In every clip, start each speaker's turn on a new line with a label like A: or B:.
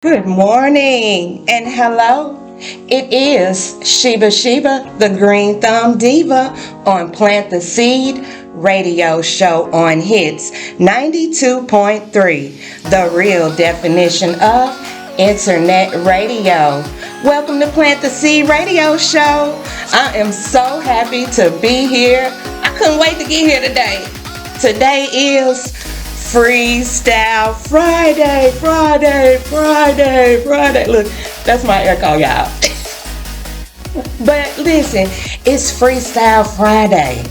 A: Good morning and hello. It is Sheba, the Green Thumb Diva on Plant the Seed radio show on Hits 92.3, the real definition of internet radio. Welcome to Plant the Seed radio show. I am so happy to be here. I couldn't wait to get here today. Today is Freestyle Friday. Look, that's my echo, y'all. But listen, it's Freestyle Friday.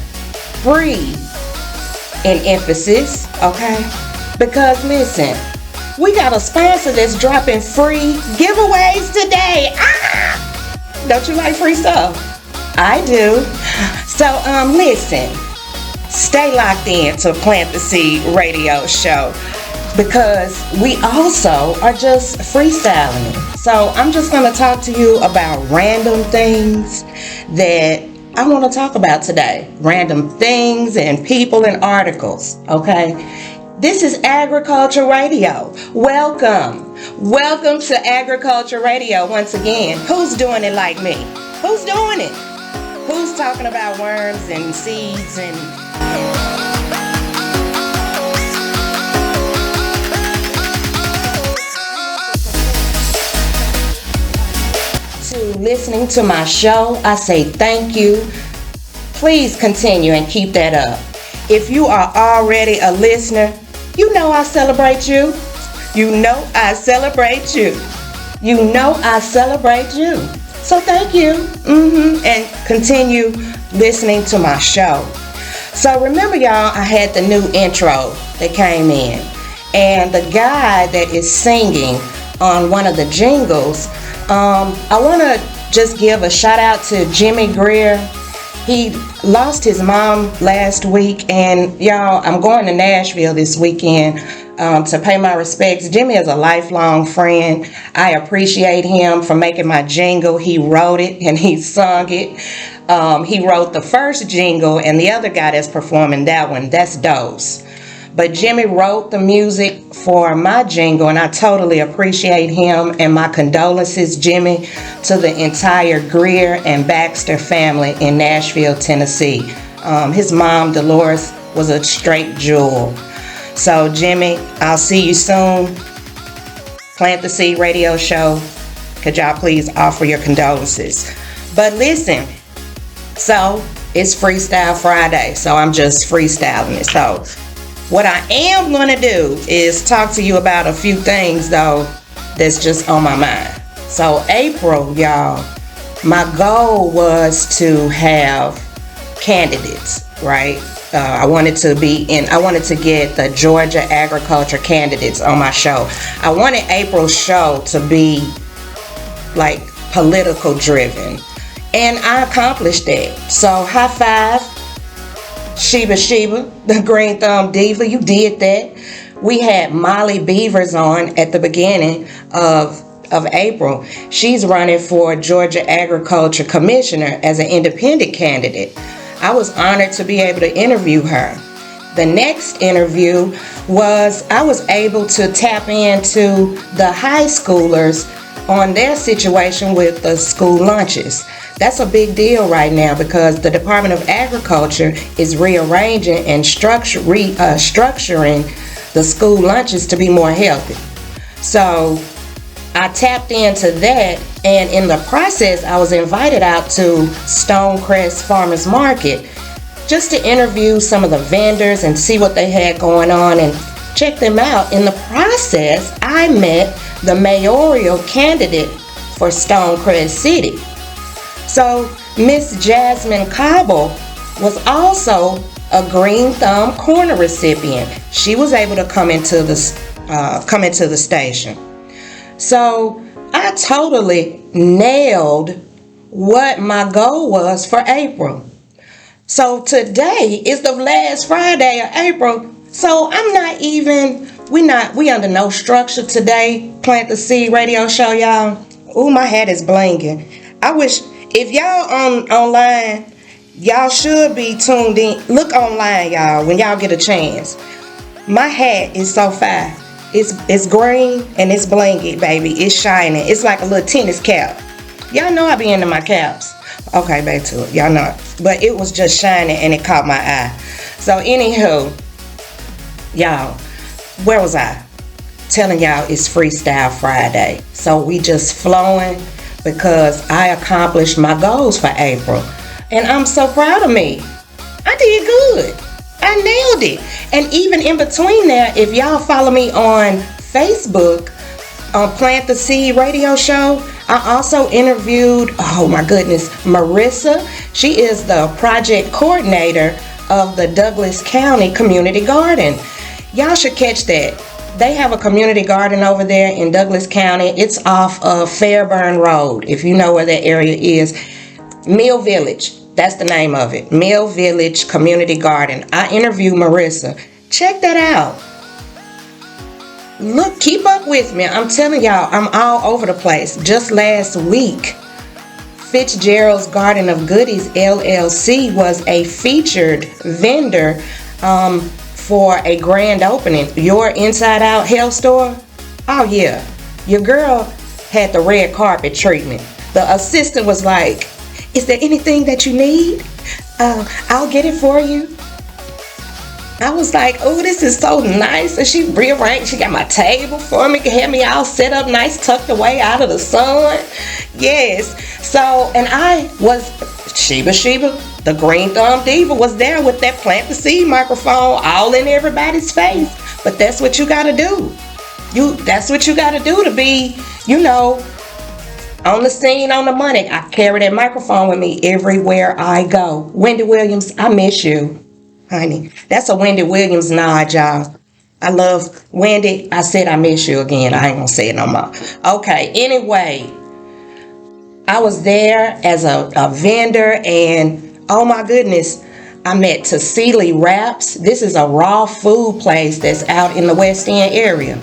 A: Free in emphasis, okay? Because listen, we got a sponsor that's dropping free giveaways today. Don't you like free stuff? I do. So, listen. Stay locked in to Plant the Seed radio show because we also are just freestyling. So I'm just going to talk to you about random things that I want to talk about today. Random things and people and articles, okay? This is Agriculture Radio. Welcome. Welcome to Agriculture Radio once again. Who's doing it like me? Who's doing it? Who's talking about worms and seeds and listening to my show? I say thank you. Please continue and keep that up. If you are already a listener, you know I celebrate you. You know I celebrate you. You know I celebrate you. So thank you. And continue listening to my show. So remember, y'all, I had the new intro that came in. And the guy that is singing on one of the jingles, I want to just give a shout out to Jimmy Greer. He lost his mom last week, and y'all, I'm going to Nashville this weekend to pay my respects. Jimmy is a lifelong friend. I appreciate him for making my jingle. He wrote it and he sung it. He wrote the first jingle, and the other guy that's performing that one, that's Dose. But Jimmy wrote the music for my jingle, and I totally appreciate him. And my condolences, Jimmy, to the entire Greer and Baxter family in Nashville, Tennessee. His mom, Dolores, was a straight jewel. So, Jimmy, I'll see you soon. Plant the Seed radio show. Could y'all please offer your condolences? But listen, so it's Freestyle Friday, so I'm just freestyling it. So what I am going to do is talk to you about a few things, though, that's just on my mind. So April, y'all, my goal was to have candidates, right? I wanted to get the Georgia agriculture candidates on my show. I wanted April's show to be like political driven. And I accomplished that. So high five, Sheba, the Green Thumb Diva. You did that. We had Molly Beavers on at the beginning of April. She's running for Georgia Agriculture Commissioner as an independent candidate. I was honored to be able to interview her. The next interview was I was able to tap into the high schoolers on their situation with the school lunches. That's a big deal right now because the Department of Agriculture is rearranging and structuring the school lunches to be more healthy. So I tapped into that, and in the process, I was invited out to Stonecrest Farmers Market just to interview some of the vendors and see what they had going on and check them out. In the process, I met the mayoral candidate for Stonecrest City. So Miss Jasmine Cobble was also a Green Thumb Corner recipient. She was able to come into the station. So I totally nailed what my goal was for April. So today is the last Friday of April. So we under no structure today. Plant the Seed radio show, y'all. Ooh, my hat is blinging. I wish if y'all online, y'all should be tuned in. Look online, y'all, when y'all get a chance. My hat is so fire. It's green and it's blingy, baby. It's shining. It's like a little tennis cap. Y'all know I be into my caps. Okay, back to it. Y'all know. But it was just shining and it caught my eye. So anywho, y'all, where was I? Telling y'all it's Freestyle Friday. So we just flowing because I accomplished my goals for April. And I'm so proud of me. I did good. I nailed it. And even in between there, if y'all follow me on Facebook, on Plant the Seed radio show, I also interviewed, oh my goodness, Marissa. She is the project coordinator of the Douglas County Community Garden. Y'all should catch that. They have a community garden over there in Douglas County. It's off of Fairburn Road, if you know where that area is. Mill Village, that's the name of it. Mill Village Community Garden. I interviewed Marissa. Check that out. Look, keep up with me. I'm telling y'all, I'm all over the place. Just last week, Fitzgerald's Garden of Goodies LLC was a featured vendor for a grand opening. Your Inside Out Health Store? Oh yeah. Your girl had the red carpet treatment. The assistant was like, is there anything that you need? I'll get it for you. I was like, oh, this is so nice. And she rearranged. She got my table for me, had me all set up nice, tucked away out of the sun. Yes. So, and I was, Sheba, the Green Thumb Diva, was there with that Plant the Seed microphone all in everybody's face. But that's what you got to do. That's what you got to do to be, on the scene, on the money. I carry that microphone with me everywhere I go. Wendy Williams, I miss you. Honey, that's a Wendy Williams nod, y'all. I love Wendy. I said I miss you again. I ain't gonna say it no more. Okay, anyway, I was there as a vendor, and oh my goodness, I met Tassili Wraps. This is a raw food place that's out in the West End area.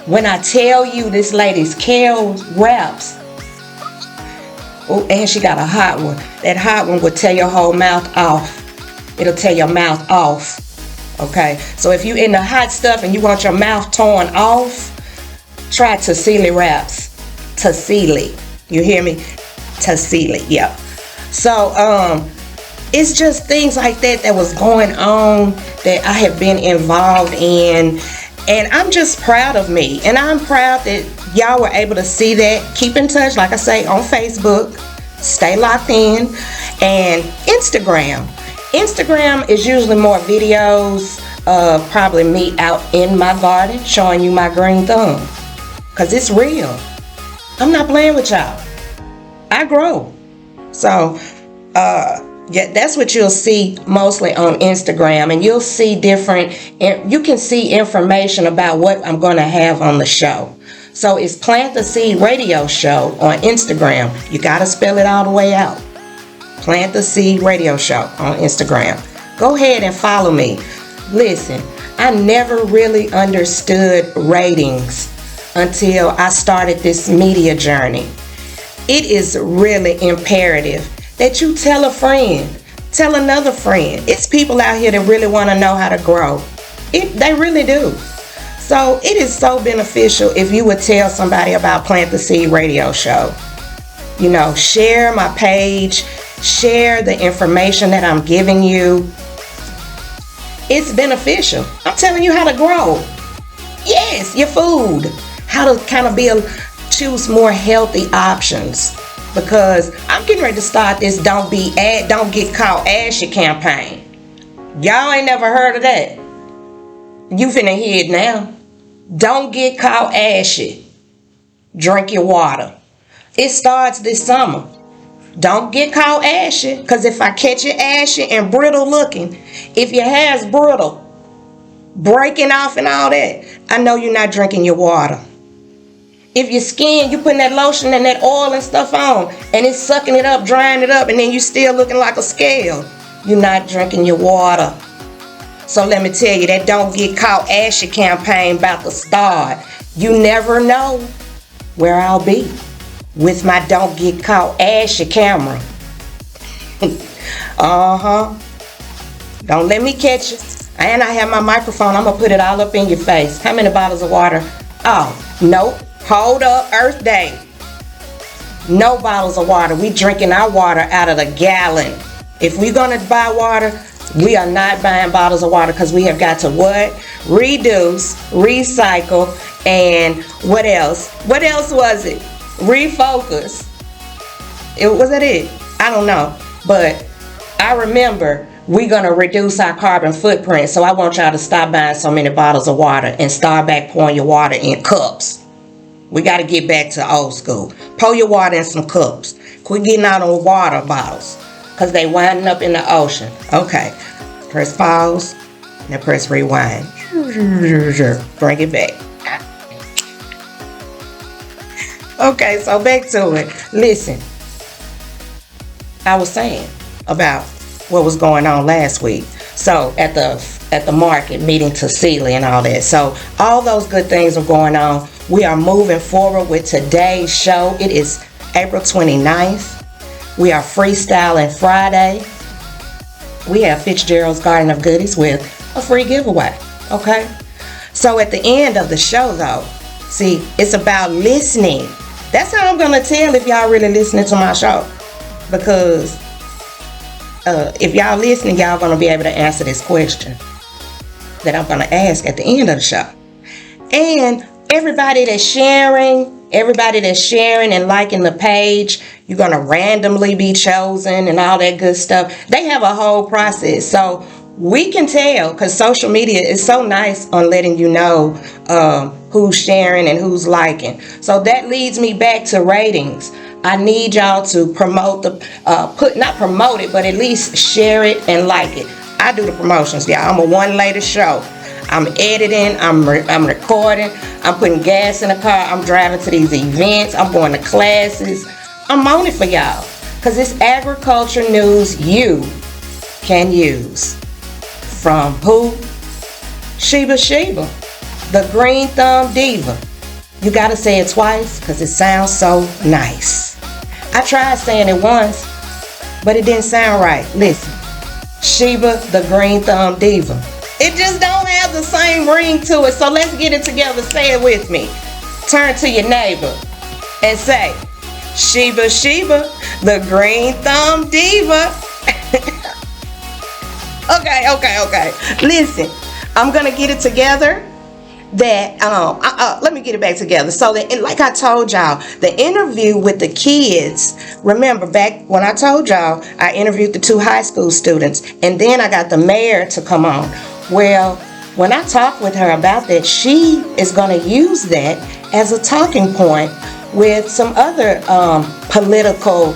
A: When I tell you this lady's kale wraps, oh, and she got a hot one. That hot one will tear your whole mouth off. It'll tear your mouth off. Okay, so if you're in the hot stuff and you want your mouth torn off, try Tassili Wraps. Tassili, you hear me? Tassili, yeah. So it's just things like that was going on that I have been involved in, and I'm just proud of me. And I'm proud that y'all were able to see that. Keep in touch, like I say, on Facebook. Stay locked in, and Instagram. Instagram is usually more videos of probably me out in my garden showing you my green thumb. Because it's real. I'm not playing with y'all. I grow. So, yeah, that's what you'll see mostly on Instagram. And you'll see you can see information about what I'm going to have on the show. So it's Plant the Seed Radio Show on Instagram. You got to spell it all the way out. Plant the Seed Radio Show on Instagram. Go ahead and follow me. Listen, I never really understood ratings until I started this media journey. It is really imperative that you tell a friend, tell another friend. It's people out here that really want to know how to grow. They really do. So it is so beneficial if you would tell somebody about Plant the Seed Radio Show. Share my page. Share the information that I'm giving you. It's beneficial. I'm telling you how to grow. Yes, your food. How to kind of choose more healthy options. Because I'm getting ready to start this Don't Get Caught Ashy campaign. Y'all ain't never heard of that. You finna hear it now. Don't get caught ashy. Drink your water. It starts this summer. Don't get caught ashy, because if I catch you ashy and brittle looking, if your hair's brittle, breaking off and all that, I know you're not drinking your water. If your skin, you putting that lotion and that oil and stuff on, and it's sucking it up, drying it up, and then you still looking like a scale, you're not drinking your water. So let me tell you, that Don't Get Caught Ashy campaign about to start. You never know where I'll be with my Don't Get Caught Ashy camera. Don't let me catch you. And I have my microphone. I'm going to put it all up in your face. How many bottles of water? Oh, nope. Hold up, Earth Day. No bottles of water. We drinking our water out of the gallon. If we're going to buy water, we are not buying bottles of water, because we have got to what? Reduce, recycle, and what else? What else was it? Refocus. Was that it? I don't know. But I remember we're going to reduce our carbon footprint. So I want y'all to stop buying so many bottles of water and start back pouring your water in cups. We got to get back to old school. Pour your water in some cups. Quit getting out on water bottles, because they winding up in the ocean. Okay. Press pause. Now press rewind. Bring it back. Okay, so back to it. Listen. I was saying about what was going on last week. So at the market, meeting to Sealy and all that. So all those good things are going on. We are moving forward with today's show. It is April 29th. We are freestyling Friday. We have Fitzgerald's Garden of Goodies with a free giveaway. Okay? So at the end of the show, though, see, it's about listening. That's how I'm going to tell if y'all really listening to my show. Because if y'all listening, y'all going to be able to answer this question that I'm going to ask at the end of the show. And everybody that's sharing and liking the page, you're going to randomly be chosen and all that good stuff. They have a whole process. So we can tell, because social media is so nice on letting you know who's sharing and who's liking. So that leads me back to ratings. I need y'all to promote not promote it, but at least share it and like it. I do the promotions, y'all. I'm a one later show. I'm editing, I'm recording, I'm putting gas in the car, I'm driving to these events, I'm going to classes. I'm on it for y'all, because it's agriculture news you can use. From who? Sheba, the green thumb diva. You gotta say it twice, because it sounds so nice. I tried saying it once, but it didn't sound right. Listen, Sheba, the green thumb diva. It just don't have the same ring to it. So let's get it together. Say it with me. Turn to your neighbor and say, Sheba, the green thumb diva. Okay. Listen, I'm going to get it together. Let me get it back together. So that, like I told y'all, the interview with the kids, remember back when I told y'all, I interviewed the 2 high school students, and then I got the mayor to come on. Well, when I talked with her about that, she is going to use that as a talking point with some other political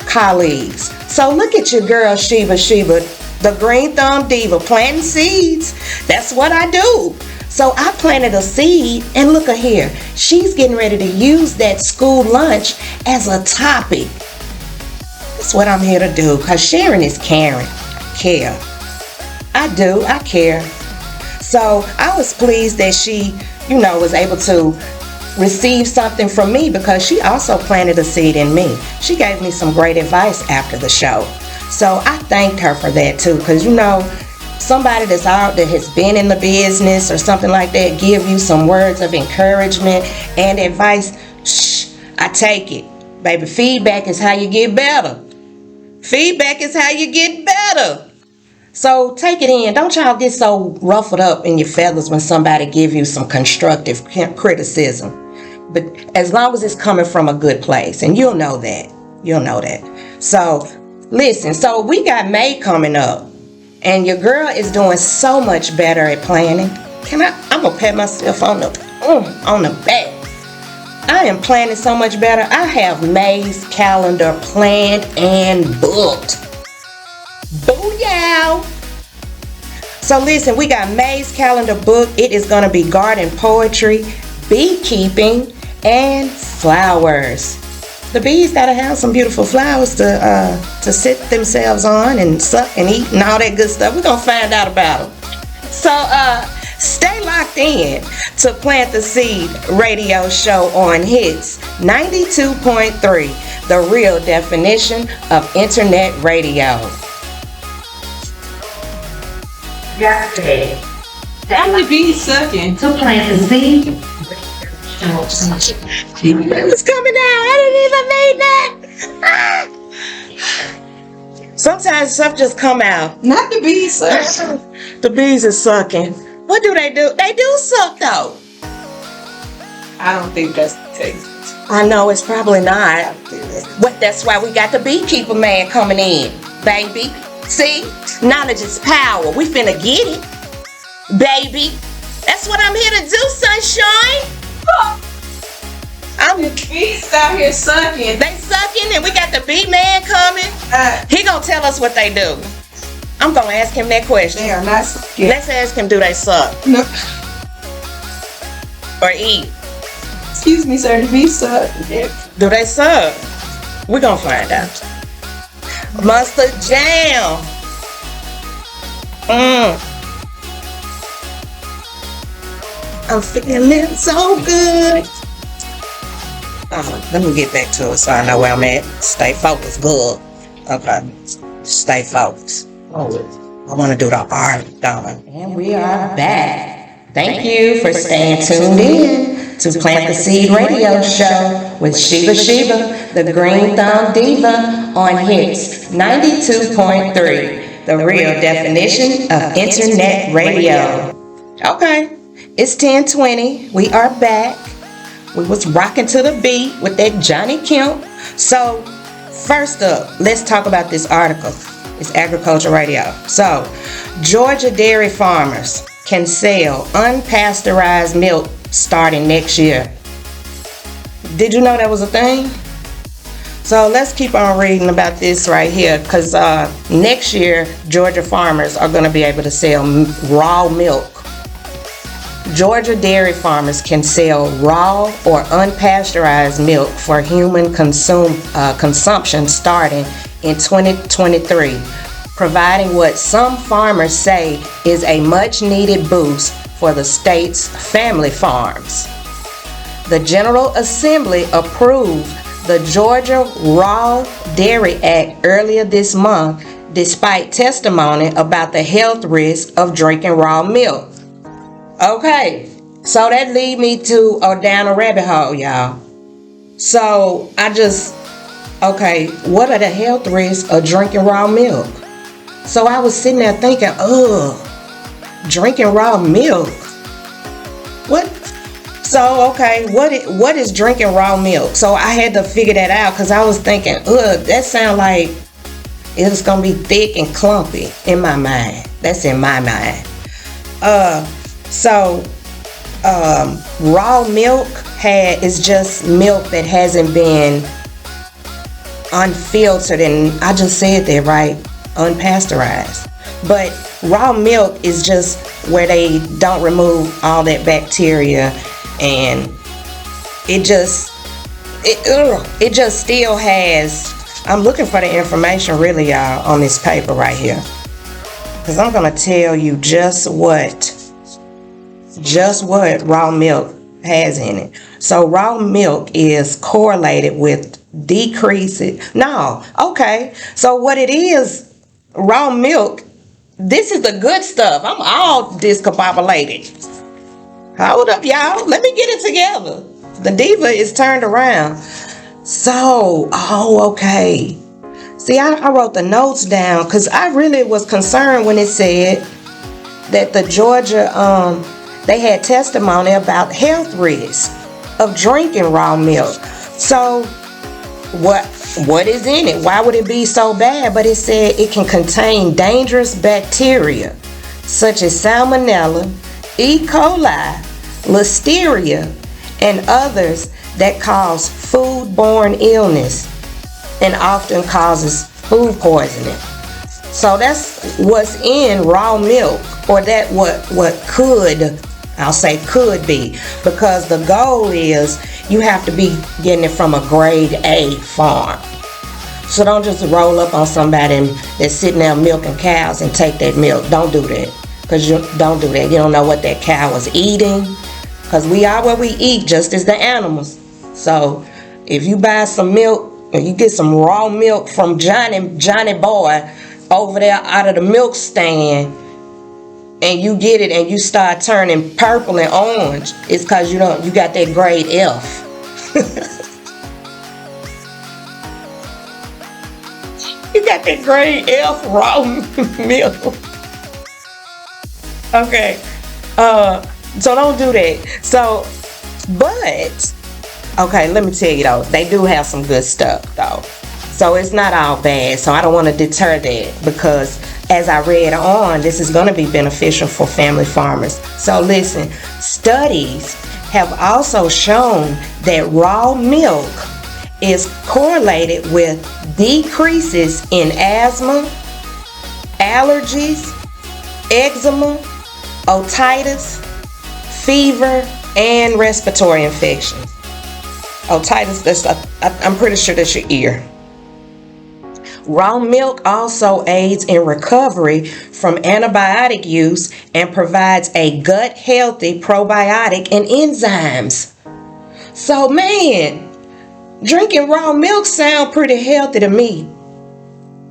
A: colleagues. So look at your girl, Sheba, the green thumb diva, planting seeds. That's what I do. So I planted a seed, and look at here. She's getting ready to use that school lunch as a topic. That's what I'm here to do, because sharing is caring. Care. I care. So I was pleased that she, was able to receive something from me, because she also planted a seed in me. She gave me some great advice after the show. So I thanked her for that too, because somebody that's out that has been in the business or something like that give you some words of encouragement and advice. I take it. Baby, feedback is how you get better. So take it in. Don't y'all get so ruffled up in your feathers when somebody give you some constructive criticism. But as long as it's coming from a good place, and you'll know that. So listen, so we got May coming up, and your girl is doing so much better at planning. I'm gonna pat myself on the back. I am planning so much better. I have May's calendar planned and booked. Booyah! So listen, we got May's calendar booked. It is gonna be garden poetry, beekeeping, and flowers. The bees gotta have some beautiful flowers to sit themselves on and suck and eat and all that good stuff. We're gonna find out about them. So stay locked in to Plant the Seed radio show on Hits 92.3, the real definition of internet radio. Got it.
B: How many bees sucking?
A: To plant the seed. It was coming out. I didn't even mean that. Sometimes stuff just come out.
B: Not the bees sucking.
A: The bees are sucking. What do? They do suck though.
B: I don't think that's the taste.
A: I know it's probably not. But that's why we got the beekeeper man coming in, baby. See? Knowledge is power. We finna get it, baby. That's what I'm here to do, sunshine.
B: The bees out here sucking.
A: They sucking, and we got the bee man coming. He gonna tell us what they do. I'm gonna ask him that question.
B: They are not sucking.
A: Let's ask him, do they suck?
B: No.
A: Or eat?
B: Excuse me, sir. The bees suck.
A: Do they suck? We're gonna find out. Mustard jam. I'm feeling so good. Let me get back to it so I know where I'm at. Stay focused. Good. Okay. Stay focused. I want to do the art, darling. And we are back. Thank you for staying tuned in to Plant the Seed Radio Show with Sheba, the Green Thumb Diva on Hits 92.3, the real definition of internet radio. Okay, it's 10:20. We are back. We was rocking to the beat with that Johnny Kemp. So, first up, let's talk about this article. It's Agriculture Radio. So, Georgia dairy farmers can sell unpasteurized milk starting next year. Did you know that was a thing? So let's keep on reading about this right here, because next year Georgia farmers are going to be able to sell raw milk. Georgia dairy farmers can sell raw or unpasteurized milk for human consumption starting in 2023, providing what some farmers say is a much needed boost for the state's family farms. The General Assembly approved the Georgia Raw Dairy Act earlier this month, despite testimony about the health risks of drinking raw milk. Okay, so that lead me to down a rabbit hole, y'all. So okay, what are the health risks of drinking raw milk? So I was sitting there thinking, drinking raw milk. What? So, okay, what is drinking raw milk? So I had to figure that out, because I was thinking, that sounds like it's going to be thick and clumpy in my mind. That's in my mind. Raw milk is just milk that hasn't been unfiltered, and I just said that right, unpasteurized. But raw milk is just where they don't remove all that bacteria, and it just still has. I'm looking for the information really, y'all, on this paper right here, because I'm gonna tell you just what raw milk has in it. So raw milk is correlated with So what it is, raw milk, this is the good stuff. I'm all discombobulated. Hold up, y'all. Let me get it together. The diva is turned around. So, okay. See, I wrote the notes down because I really was concerned when it said that the Georgia, they had testimony about health risks of drinking raw milk. So, what is in it? Why would it be so bad? But it said it can contain dangerous bacteria such as salmonella, E. coli, listeria, and others that cause foodborne illness and often causes food poisoning. So that's what's in raw milk, or that what could be, because the goal is you have to be getting it from a grade A farm. So don't just roll up on somebody that's sitting there milking cows and take that milk. Don't do that. Because you don't do that. You don't know what that cow is eating. Because we are what we eat, just as the animals. So if you buy some milk, or you get some raw milk from Johnny Boy over there out of the milk stand, and you get it and you start turning purple and orange, it's because you got that grade F. You got that grade F raw milk. Okay. So don't do that. So, but, okay, let me tell you though, they do have some good stuff though. So it's not all bad. So I don't want to deter that, because as I read on, this is going to be beneficial for family farmers. So listen, studies have also shown that raw milk is correlated with decreases in asthma, allergies, eczema, otitis, fever, and respiratory infections. Otitis, I'm pretty sure that's your ear. Raw milk also aids in recovery from antibiotic use and provides a gut healthy probiotic and enzymes. So man, drinking raw milk sound pretty healthy to me.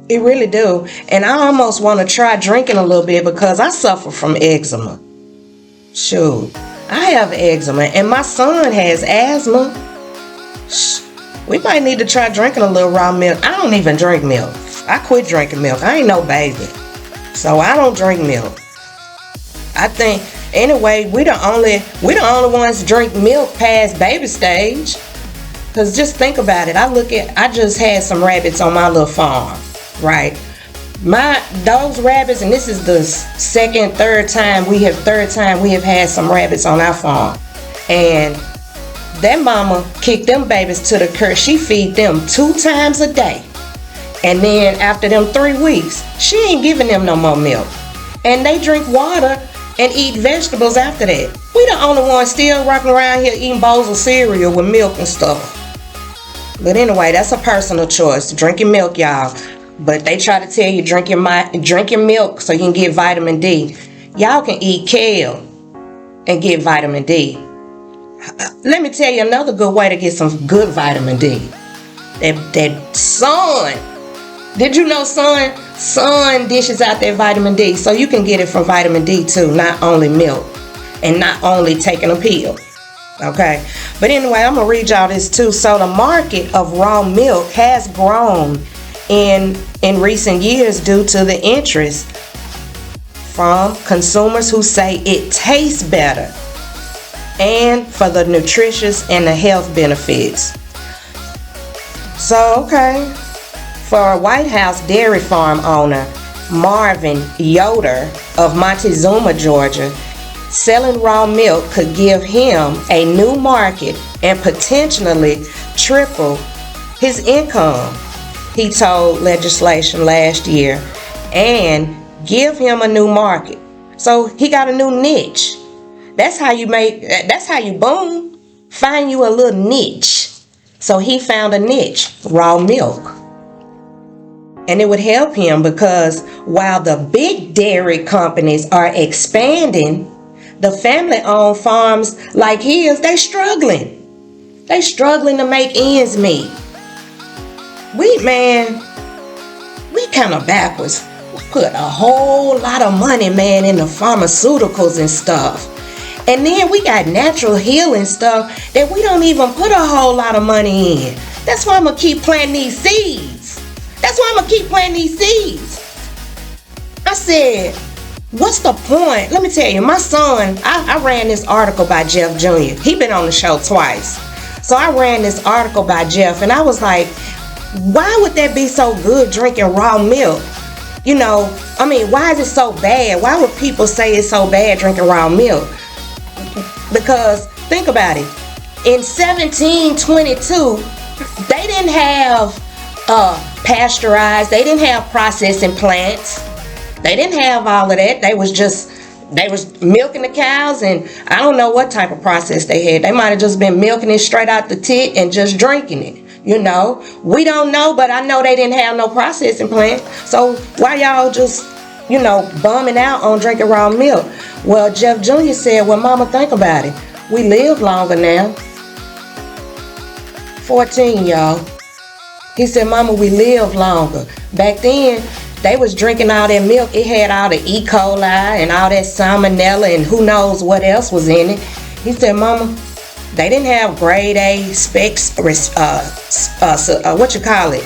A: It really do. And I almost want to try drinking a little bit, because I suffer from eczema. Shoot, I have eczema and my son has asthma. We might need to try drinking a little raw milk. I don't even drink milk. I quit drinking milk. I ain't no baby. So I don't drink milk. I think, anyway, we the only ones drink milk past baby stage. Cause just think about it. I just had some rabbits on my little farm, right? Those rabbits, and this is the third time we have had some rabbits on our farm. And that mama kicked them babies to the curb. She feed them 2 times a day. And then after them 3 weeks, she ain't giving them no more milk. And they drink water and eat vegetables after that. We the only ones still rocking around here eating bowls of cereal with milk and stuff. But anyway, that's a personal choice, drinking milk, y'all. But they try to tell you drinking milk so you can get vitamin D. Y'all can eat kale and get vitamin D. Let me tell you another good way to get some good vitamin D. That sun. Did you know sun dishes out that vitamin D? So you can get it from vitamin D too, not only milk and not only taking a pill. Okay, but anyway, I'm gonna read y'all this too. So the market of raw milk has grown in recent years due to the interest from consumers who say it tastes better, and for the nutritious and the health benefits. So, okay, for a White House dairy farm owner, Marvin Yoder of Montezuma, Georgia, selling raw milk could give him a new market and potentially triple his income, he told legislation last year, and give him a new market. So he got a new niche. That's how you boom, find you a little niche. So he found a niche, raw milk. And it would help him because while the big dairy companies are expanding, the family-owned farms like his, they struggling. They struggling to make ends meet. We kind of backwards. We put a whole lot of money, man, in the pharmaceuticals and stuff. And then we got natural healing stuff that we don't even put a whole lot of money in. That's why I'm going to keep planting these seeds. I said, what's the point? Let me tell you, my son, I ran this article by Jeff Jr. He been on the show twice. So I ran this article by Jeff, and I was like, why would that be so good, drinking raw milk? You know, I mean, why is it so bad? Why would people say it's so bad drinking raw milk? Because think about it. In 1722, they didn't have pasteurized. They didn't have processing plants. They didn't have all of that. They was milking the cows, and I don't know what type of process they had. They might have just been milking it straight out the tit and just drinking it. You know, we don't know, but I know they didn't have no processing plant. So why y'all just, you know, bumming out on drinking raw milk? Well, Jeff Jr. said, well, mama, think about it. We live longer now. 14, y'all. He said, mama, we live longer. Back then, They was drinking all that milk. It had all the E. coli and all that salmonella and who knows what else was in it. He said, Mama, they didn't have grade A specs,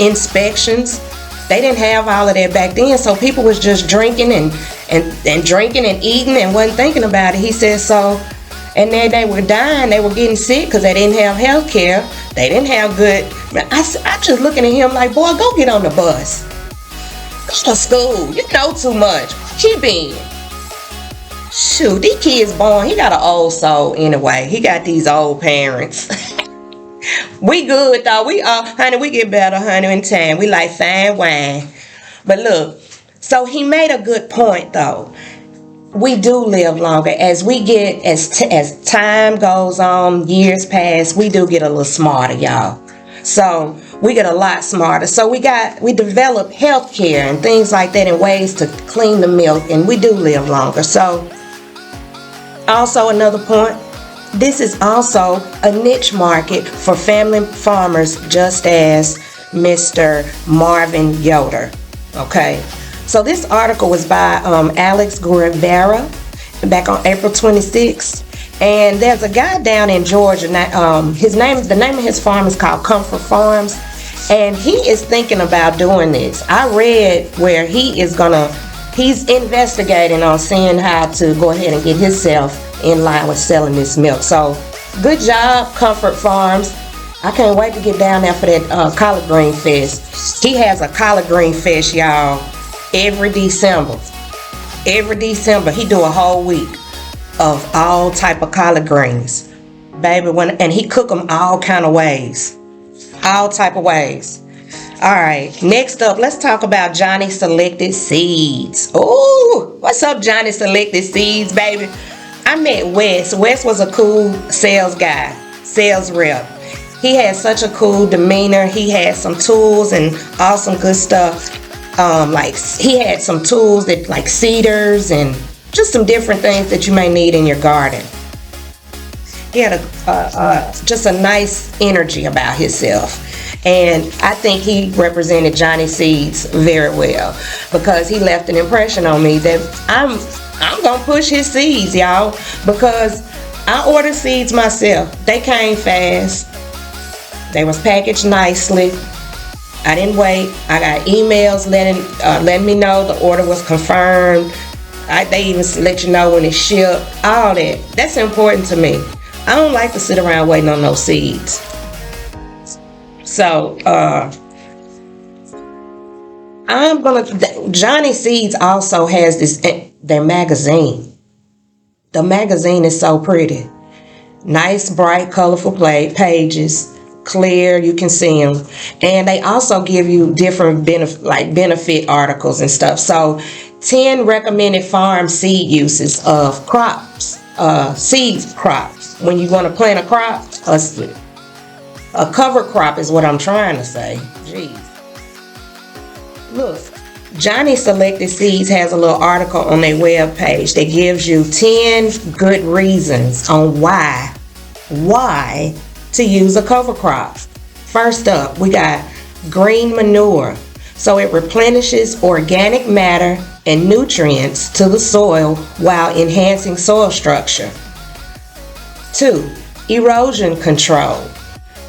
A: inspections. They didn't have all of that back then. So people was just drinking and drinking and eating and wasn't thinking about it. He said so. And then they were dying. They were getting sick because they didn't have health care. They didn't have good. I just looking at him like, boy, go get on the bus. Go to school. You know too much. Keep in. Shoot, these kids born. He got an old soul anyway. He got these old parents. We good though. Honey, we get better, honey, in time. We like fine wine. But look, so he made a good point though. We do live longer as we get as time goes on, years pass. We do get a little smarter, y'all. So we get a lot smarter. So we develop health care and things like that and ways to clean the milk, and we do live longer. So also another point, this is also a niche market for family farmers, just as Mr. Marvin Yoder. Okay. So this article was by Alex Guevara back on April 26th. And there's a guy down in Georgia. The name of his farm is called Comfort Farms. And he is thinking about doing this. I read where he's investigating on seeing how to go ahead and get himself in line with selling this milk. So good job, Comfort Farms. I can't wait to get down there for that collard green fest. He has a collard green fest, y'all. Every December he do a whole week of all type of collard greens, baby. And he cook them all kind of ways, all type of ways. All right, next up, let's talk about Johnny Selected Seeds. Oh, what's up, Johnny Selected Seeds, baby? I met Wes. Wes was a cool sales guy, sales rep. He had such a cool demeanor. He had some tools and awesome good stuff. Like he had some tools that like seeders and just some different things that you may need in your garden. He had just a nice energy about himself, and I think he represented Johnny Seeds very well because he left an impression on me that I'm gonna push his seeds, y'all, because I ordered seeds myself. They came fast. They was packaged nicely. I didn't wait. I got emails letting me know the order was confirmed. They even let you know when it's shipped. All that. That's important to me. I don't like to sit around waiting on no seeds. So, Johnny Seeds also has their magazine. The magazine is so pretty. Nice, bright, colorful pages. Clear, you can see them, and they also give you different benefit articles and stuff. So 10 recommended farm seed uses of crops, seed crops. When you want to plant a crop, a cover crop is what I'm trying to say. Jeez. Look, Johnny Selected Seeds has a little article on their web page that gives you 10 good reasons on why to use a cover crop. First up, we got green manure. So it replenishes organic matter and nutrients to the soil while enhancing soil structure. 2, erosion control.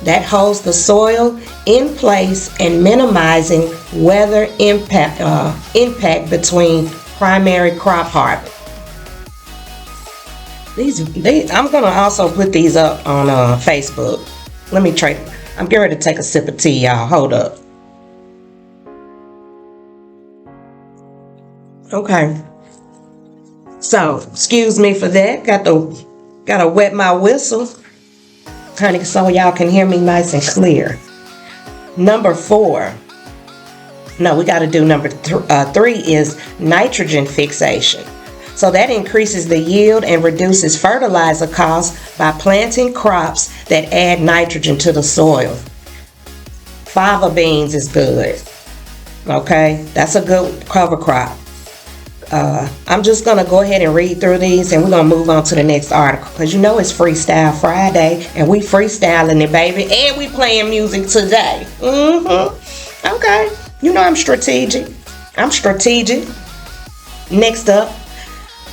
A: That holds the soil in place and minimizing weather impact between primary crop harvest. I'm gonna also put these up on Facebook. Let me try. I'm getting ready to take a sip of tea, y'all. Hold up. Okay. So, excuse me for that. Gotta wet my whistle, honey, so y'all can hear me nice and clear. Number 4. No, we gotta do number 3 is nitrogen fixation. So that increases the yield and reduces fertilizer costs by planting crops that add nitrogen to the soil. Fava beans is good. Okay, that's a good cover crop. I'm just going to go ahead and read through these, and we're going to move on to the next article, because you know it's Freestyle Friday, and we freestyling it, baby, and we playing music today. Okay, you know I'm strategic. I'm strategic. Next up,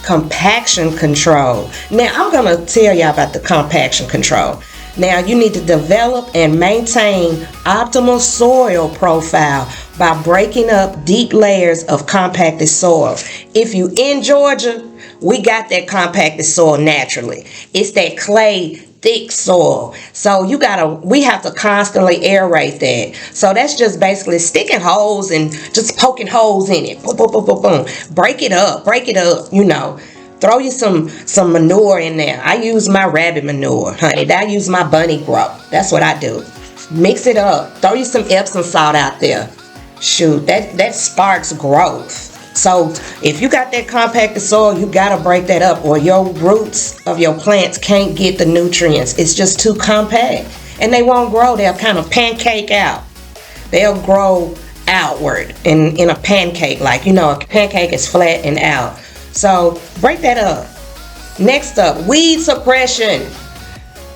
A: compaction control. Now I'm going to tell y'all about the compaction control. Now you need to develop and maintain optimal soil profile by breaking up deep layers of compacted soil. If you in Georgia, we got that compacted soil naturally. It's that clay thick soil. So we have to constantly aerate that. So that's just basically sticking holes and just poking holes in it. Boom, boom, boom, boom, boom. Break it up, Throw you some manure in there. I use my rabbit manure, honey. I use my bunny growth. That's what I do. Mix it up. Throw you some Epsom salt out there. Shoot, that sparks growth. So if you got that compacted soil, you gotta break that up, or your roots of your plants can't get the nutrients. It's just too compact, and they won't grow. They'll kind of pancake out. They'll grow outward in a pancake, like a pancake is flat and out. So break that up. Next up, weed suppression.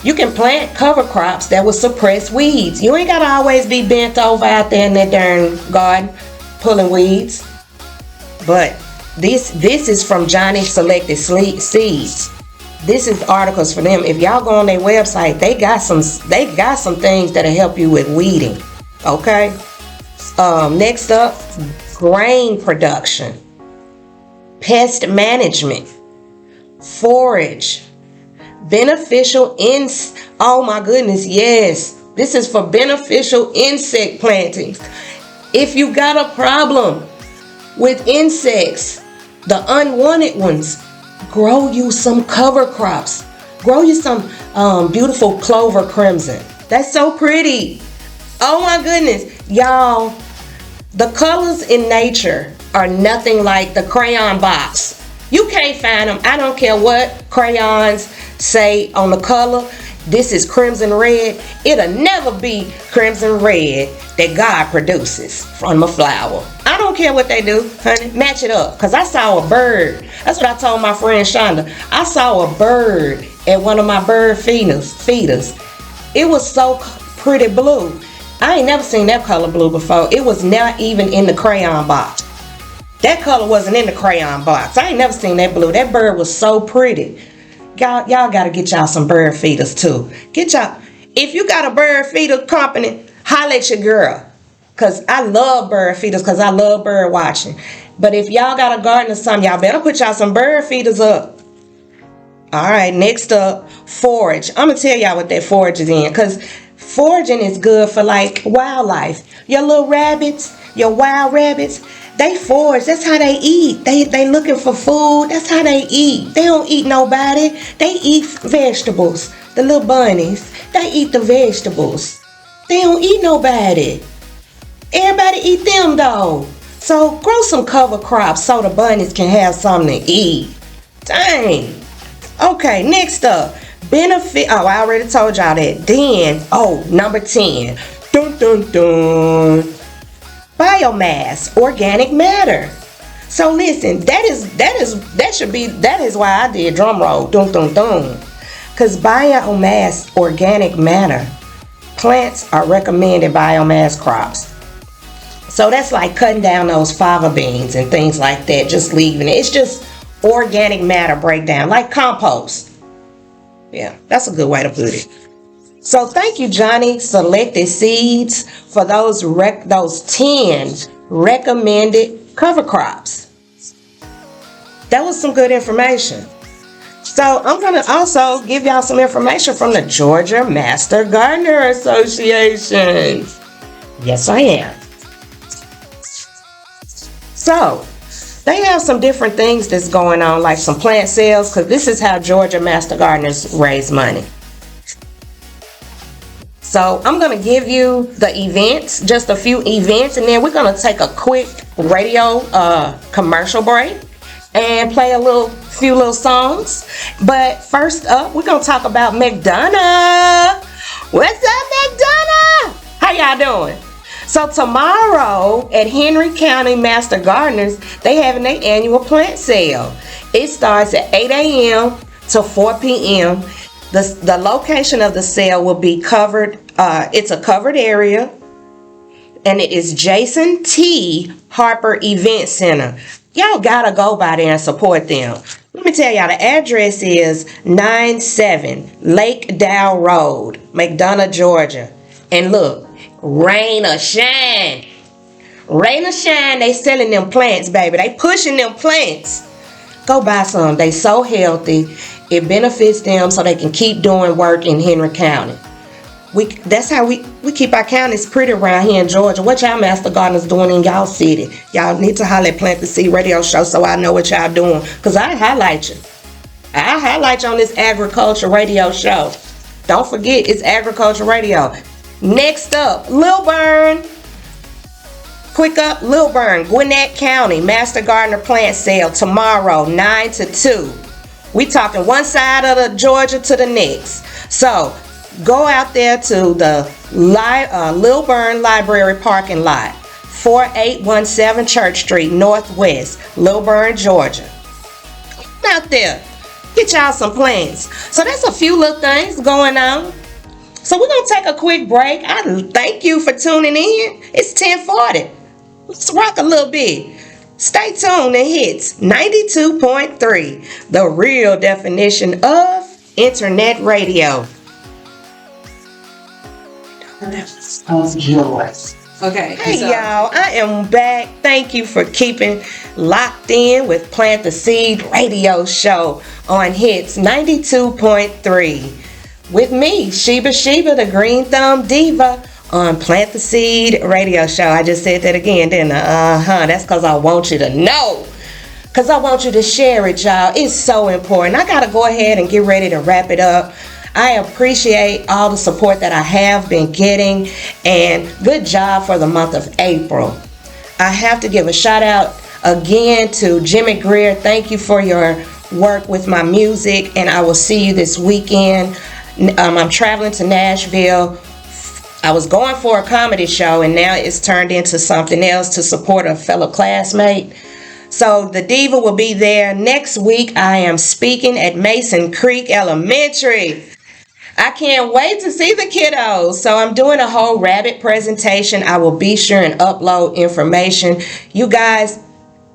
A: You can plant cover crops that will suppress weeds. You ain't gotta always be bent over out there in that darn garden pulling weeds. But this is from Johnny Selected Seeds. This is articles for them. If y'all go on their website, they got some things that'll help you with weeding. Okay. Next up, grain production, pest management, forage, beneficial oh my goodness, yes. This is for beneficial insect plantings. If you got a problem with insects, the unwanted ones, grow you some cover crops. Grow you some beautiful clover crimson. That's so pretty. Oh my goodness. Y'all, the colors in nature are nothing like the crayon box. You can't find them. I don't care what crayons say on the color. This is crimson red. It'll never be crimson red that God produces from a flower. I don't care what they do, honey. Match it up. Because I saw a bird. That's what I told my friend Shonda. I saw a bird at one of my bird feeders. It was so pretty blue. I ain't never seen that color blue before. It was not even in the crayon box. That color wasn't in the crayon box. I ain't never seen that blue. That bird was so pretty. Y'all gotta get y'all some bird feeders too. If you got a bird feeder company, holla at your girl. Cause I love bird feeders, cause I love bird watching. But if y'all got a garden or something, y'all better put y'all some bird feeders up. Alright, next up, forage. I'm gonna tell y'all what that forage is in, cause foraging is good for like wildlife. Your little rabbits, your wild rabbits, they forage. That's how they eat. They looking for food. That's how they eat. They don't eat nobody. They eat vegetables. The little bunnies, they eat the vegetables. They don't eat nobody. Everybody eat them though. So grow some cover crops so the bunnies can have something to eat. Dang. Okay, next up, benefit. Oh, I already told y'all that. Then, number 10. Dun dun dun. Biomass, organic matter. So listen, that is why I did drum roll, dun dun dun. Cause biomass, organic matter, plants are recommended biomass crops. So that's like cutting down those fava beans and things like that, just leaving it. It's just organic matter breakdown, like compost. Yeah, that's a good way to put it. So thank you, Johnny Selected Seeds, for those 10 recommended cover crops. That was some good information. So I'm going to also give y'all some information from the Georgia Master Gardener Association. Yes, I am. So they have some different things that's going on, like some plant sales, because this is how Georgia Master Gardeners raise money. So I'm going to give you the events, just a few events, and then we're going to take a quick radio commercial break and play a few little songs. But first up, we're going to talk about McDonough. What's up, McDonough? How y'all doing? So tomorrow at Henry County Master Gardeners, they having their annual plant sale. It starts at 8 a.m. to 4 p.m. The location of the sale will be covered. It's a covered area. and it is Jason T. Harper Event Center. Y'all gotta go by there and support them. Let me tell y'all, the address is 97 Lake Dow Road, McDonough, Georgia. And look, rain or shine. Rain or shine, they selling them plants, baby. They pushing them plants. Go buy some. They so healthy. It benefits them so they can keep doing work in Henry County. That's how we keep our counties pretty around here in Georgia. What y'all master gardeners doing in y'all city? Y'all need to holler at Plant the Seed Radio Show so I know what y'all doing. Because I highlight you. I highlight you on this agriculture radio show. Don't forget, it's agriculture radio. Next up, Lil Burn. Quick up, Lil Burn, Gwinnett County, Master Gardener Plant Sale tomorrow, 9 to 2. We talking one side of the Georgia to the next. So, go out there to the Lil Burn Library parking lot, 4817 Church Street, Northwest, Lil Burn, Georgia. Out there, get y'all some plants. So that's a few little things going on. So we're going to take a quick break. I thank you for tuning in. It's 10:40. Let's rock a little bit. Stay tuned. It hits 92.3, the real definition of internet radio.
B: Of joy. Okay.
A: Hey y'all, I am back. Thank you for keeping locked in with Plant the Seed Radio Show on Hits 92.3. With me, Sheba, the Green Thumb Diva, on Plant the Seed Radio Show. I just said that again, didn't I? That's because I want you to know. Because I want you to share it, y'all. It's so important. I got to go ahead and get ready to wrap it up. I appreciate all the support that I have been getting, and good job for the month of April. I have to give a shout out again to Jimmy Greer. Thank you for your work with my music, and I will see you this weekend. I'm traveling to Nashville. I was going for a comedy show, and now it's turned into something else to support a fellow classmate. So the Diva will be there. Next week, I am speaking at Mason Creek Elementary. I can't wait to see the kiddos. So I'm doing a whole rabbit presentation. I will be sure and upload information. You guys,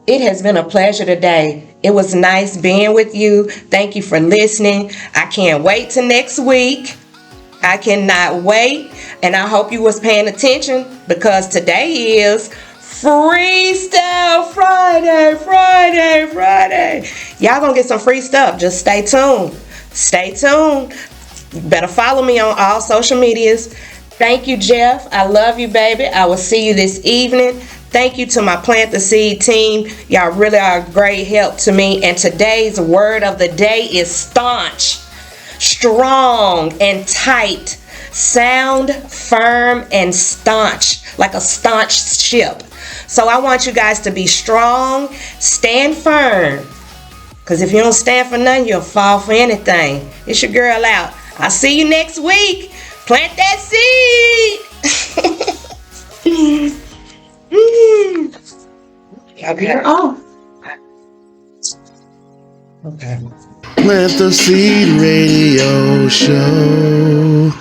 A: it has been a pleasure today. It was nice being with you. Thank you for listening. I can't wait till next week. I cannot wait. And I hope you was paying attention, because today is Freestyle Friday. Y'all gonna get some free stuff. Just stay tuned. You better follow me on all social medias. Thank you, Jeff. I love you, baby. I will see you this evening. Thank you to my Plant the Seed team. Y'all really are a great help to me. And today's word of the day is staunch. Strong and tight. Sound, firm, and staunch. Like a staunch ship. So I want you guys to be strong. Stand firm. Because if you don't stand for nothing, you'll fall for anything. It's your girl out. I'll see you next week. Plant that seed.
B: Okay. Oh.
A: Okay.
C: Plant the Seed Radio Show.